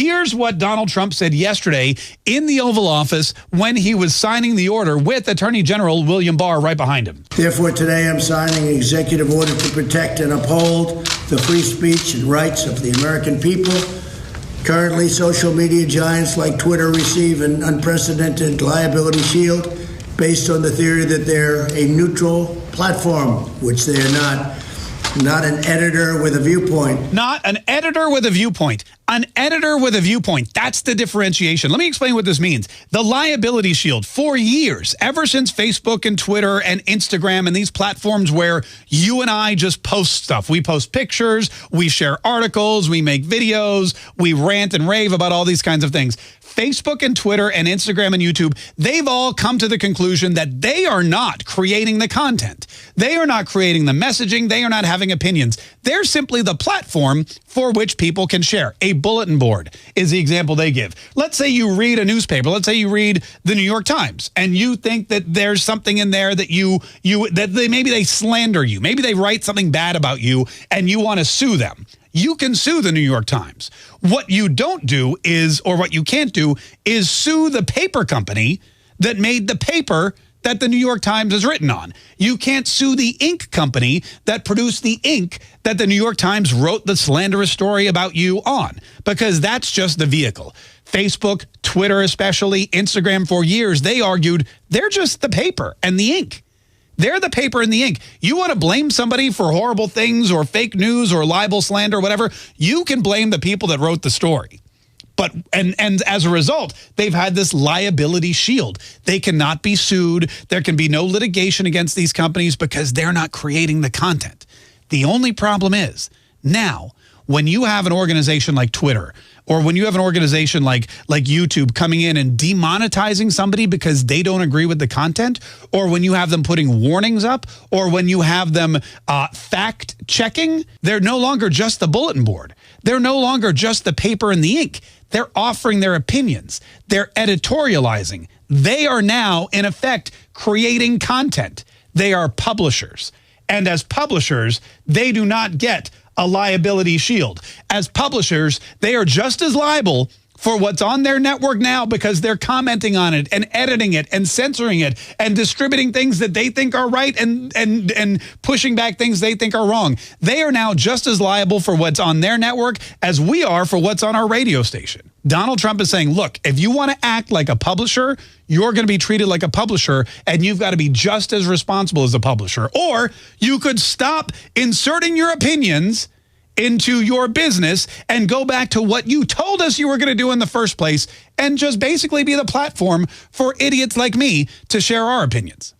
Here's what Donald Trump said yesterday in the Oval Office when he was signing the order with Attorney General William Barr right behind him. Therefore, today I'm signing an executive order to protect and uphold the free speech and rights of the American people. Currently, social media giants like Twitter receive an unprecedented liability shield based on the theory that they're a neutral platform, which they are not. Not an editor with a viewpoint. Not an editor with a viewpoint. An editor with a viewpoint. That's the differentiation. Let me explain what this means. The liability shield, for years, ever since Facebook and Twitter and Instagram and these platforms where you and I just post stuff. We post pictures, we share articles, we make videos, we rant and rave about all these kinds of things. Facebook and Twitter and Instagram and YouTube, they've all come to the conclusion that they are not creating the content. They are not creating the messaging. They are not having opinions. They're simply the platform for which people can share. A bulletin board is the example they give. Let's say you read a newspaper. Let's say you read the New York Times and you think that there's something in there that maybe they slander you. Maybe they write something bad about you and you want to sue them. You can sue the New York Times. What you don't do is, or what you can't do, is sue the paper company that made the paper that the New York Times is written on. You can't sue the ink company that produced the ink that the New York Times wrote the slanderous story about you on, because that's just the vehicle. Facebook, Twitter especially, Instagram for years, they argued they're just the paper and the ink. They're the paper and the ink. You want to blame somebody for horrible things or fake news or libel, slander, whatever, you can blame the people that wrote the story. But and as a result, they've had this liability shield. They cannot be sued. There can be no litigation against these companies because they're not creating the content. The only problem is now when you have an organization like Twitter or when you have an organization like YouTube coming in and demonetizing somebody because they don't agree with the content, or when you have them putting warnings up, or when you have them fact checking, they're no longer just the bulletin board. They're no longer just the paper and the ink. They're offering their opinions. They're editorializing. They are now, in effect, creating content. They are publishers. And as publishers, they do not get a liability shield. As publishers, they are just as liable for what's on their network now because they're commenting on it and editing it and censoring it and distributing things that they think are right and pushing back things they think are wrong. They are now just as liable for what's on their network as we are for what's on our radio station. Donald Trump is saying, look, if you want to act like a publisher, you're going to be treated like a publisher, and you've got to be just as responsible as a publisher. Or you could stop inserting your opinions into your business and go back to what you told us you were going to do in the first place and just basically be the platform for idiots like me to share our opinions.